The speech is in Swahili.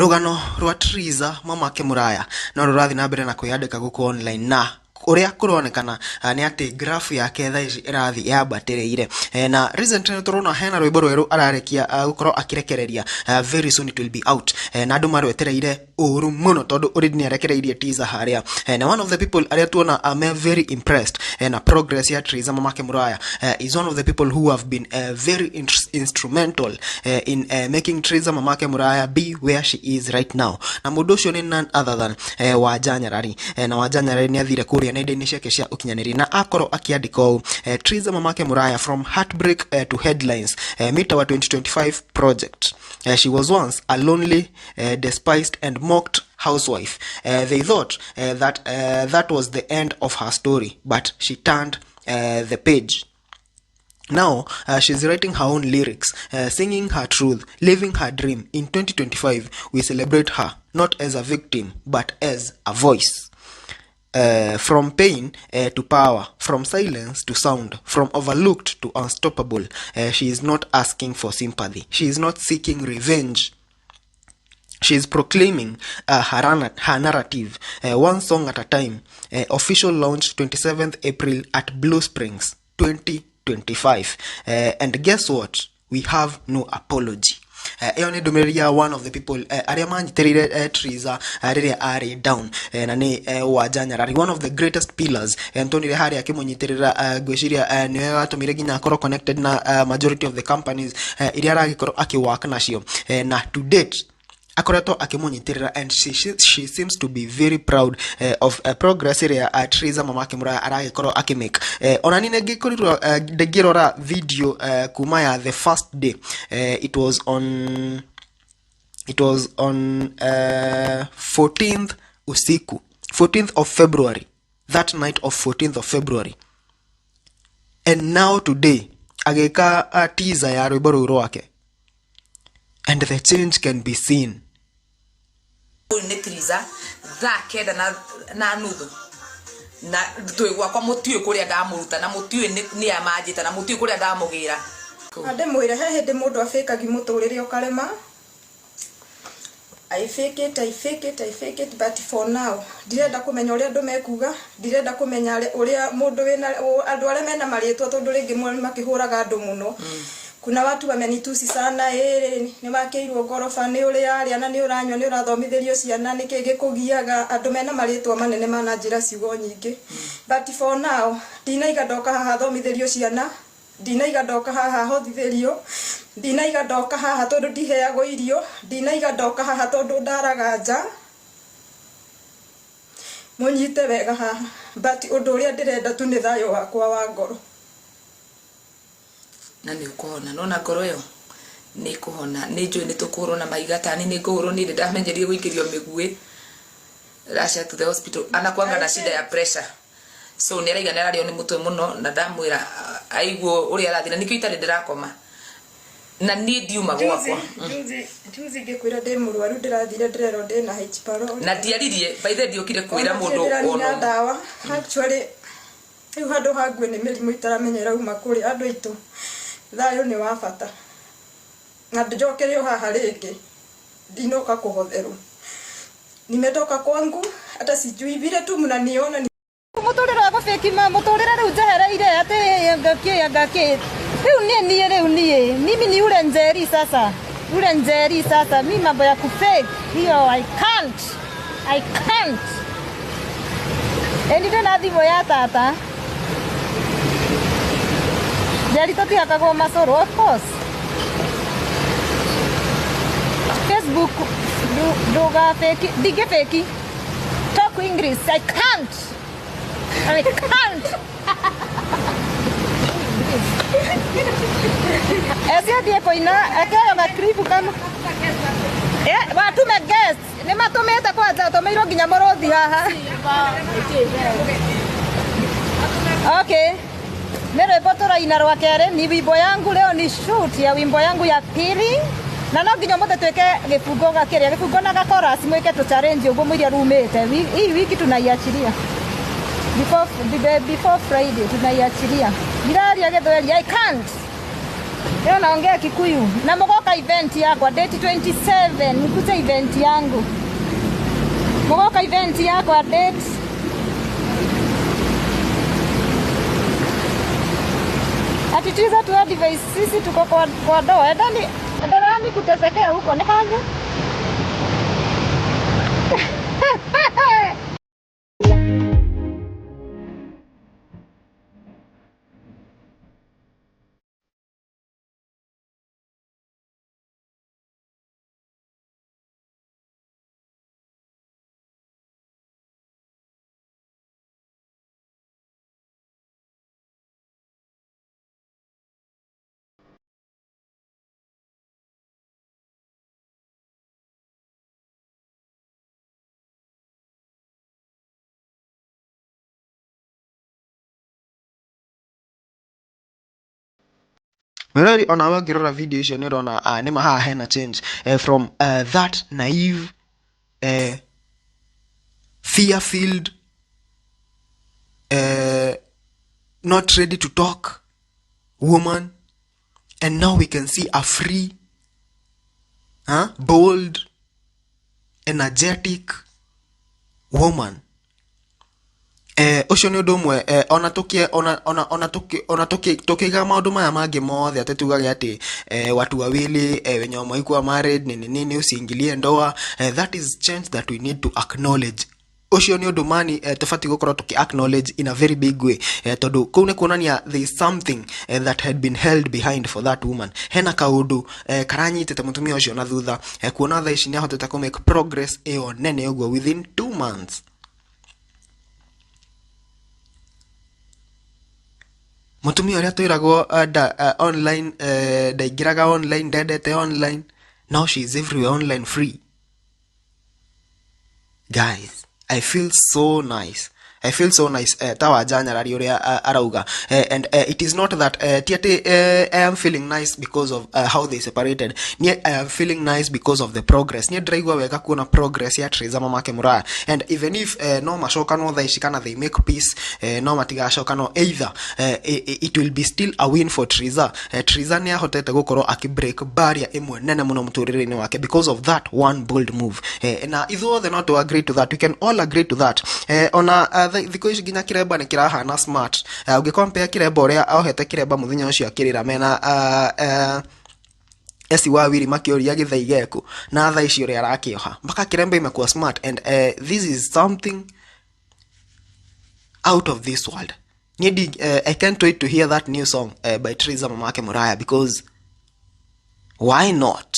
Rugano rwa TRIZA Mamake MURAYA no rurathi na mbere na kwiyandika guku online na uria kuronekana ni ati graph yake tha ici irathi yambatirire na recently turona hena rwimbo rweru ararekia gukorwo akirekereria very soon it will be out na andu marwetereire uru muno tondu already ni arekereirie teaser haria na one of the people aria tuona am very impressed na progress ya TRIZA Mamake MURAYA is one of the people who have been very instrumental in making TRIZA Mamake MURAYA be where she is right now na mundu ucio ni none other than Wanja na Wanja ni athire kuria nende ciake cia ukinyaniri na akoro akiandika TRIZA Mamake MURAYA from heartbreak to headlines meet our 2025 project. She was once a lonely, despised and mocked housewife. They thought that was the end of her story, but she turned the page. Now, she's writing her own lyrics, singing her truth, living her dream. In 2025, we celebrate her, not as a victim, but as a voice. From pain to power, from silence to sound, from overlooked to unstoppable. She is not asking for sympathy. She is not seeking revenge. She is proclaiming her narrative, one song at a time. Official launch 27th April at Blue Springs 2025. And guess what? We have no apology. Eone Dumeria, one of the people Ariaman TRIZA are down na ni Wanja, one of the greatest pillars Anthony Rehari akimunyitirira gwiciria niwe watumire ginya akoro connected na majority of the companies iria aragikoro akiwaka nacio na to date akoreto akimunyitirira and she seems to be very proud of progress area at TRIZA Mamake MURAYA aragikoro akimake ona nine ngikorirwo ndegirora video kuma ya the first day. It was on 14th usiku, 14th of February, that night of 14th of February, and now today ageka teaser ya rwimbo rwake and the change can be seen. Ni TRIZA kenda na nuthu na tuigwa kwa mutiwe kuria ndamuruta na mutiwe ni amanjita na mutiwe kuria ndamugira ande mwire he hindi mundu afekagi muturire ukarema. I fake it but for now direnda kumenya uria andu mekuga, direnda kumenya uria mundu wina andu aria mena maritwa tondu ringi mwe makihuraga andu muno. Kuna watu wamenitusi sana ni makeirwo gorofa ni uri aria na ni uranywa ni urathomithirio ciana ni kige kugiaga andu mena maritwa manene mana njira ciugo nyingi. But for now dinaiga ndoka haha thomithirio ciana, dinaiga ndoka haha hothithirio, dinaiga ndoka haha tondu ndiheago irio, dinaiga ndoka haha tondu ndaraga nja. Munyite wega haha but undu uria ndirenda tu ni thayo wakwa wa ngoro na ni kuhona nona ngoro yo ni kuhona ni njui ni tukuro na maigatani ni ngoro ni ndamenyerie guikirio migui rasha to the hospital anakwanga na shida ya pressure so ni raiga narario ni mutwe muno na ndamwira aiguo uri arathina nikio itari ndirakoma na ni ndiuma gwakwa tuzi ngikwira ndi murwaru ndirathire ndirero ndi na hparo na ndiaririe by the ndiokire kwira mundu ono ndawa actually iu handu hangwe ni mirimu itaramenyera uma kuri andu aitu thayo ni wa bata na njokerio haha ringi ndinoka kuhotherwo nimetoka kwangu hata sijui vile tu mnaniona muturira wa fake ma muturira riu jehereire ati ngaki riu nie mimi ni ule njeri sasa mimi mambo ya kufake hiyo I can't endire na thimo ya tata jari toti akago masoro of course Facebook doga fake dige fake talk English I can't ese die koina akaya makribu kama watu me guest ni matometa kwanza tomeiro ginya morothi haha okay nero botora ina rwakere ni wimbo yangu leo ni shoot ya wimbo yangu ya pili na no ginya mothe tweke gifungo gakiria gifungo na chorus mweke to challenge ugo mwiria rumete hii wiki tunaiachilia before Friday tunaiachilia. Miraria gethweri I can't Leo naongea Kikuyu. Na Mogoka event yako date 27. Nikute event yangu. Mogoka event yako date. Ati TRIZA tu advice sisi tuko kwa doa. Ndani kutesekea huko ni kazi. Merari ona wangirora video icio nirona nima haha hena change from that naive fear filled not ready to talk woman, and now we can see a free bold energetic woman. Ucio ni undu umwe ona tukiga maundu maya mangi mothe atitugage ati watu wawili wenye wamoikuwa married nini usiingilie ndoa. That is change that we need to acknowledge. Ucio ni undu mani tufati gukorwo tuki acknowledge in a very big way, tondu kuu ni kuonania there is something that had been held behind for that woman. Hena kaundu karanyitete mutumia ucio na thutha kuona tha ici ni ahotete ku make progress eo nene uguo within 2 months. Mutumia uria twiragwo online ndaingiraga online, ndendete online, now she is everywhere online free. Guys, I feel so nice. Ta Wanja NYARARI uria arauga, and it is not that I am feeling nice because of how they separated. I am feeling nice because of the progress. Ni draigwa wega kuona progress ya TRIZA Mamake MURAYA, and even if no mashokano tha ishikana they make peace, no matigashokano either, it will be still a win for TRIZA. TRIZA ni ahotete gukorwo akibreak barrier imwe nene muno muturire-ini wake because of that one bold move. Na ithuothe not to agree to that, we can all agree to that. Ona thiko ici ginya kiremba ni kirahana smart. Ungicompare kiremba uria ahohete kiremba muthenya ucio akirira mena esi wawiri makioria githai geku na tha ici uria arakioha mpaka kiremba imekuwa smart, and this is something out of this world. I can't wait to hear that new song by TRIZA Mamake MURAYA, because why not?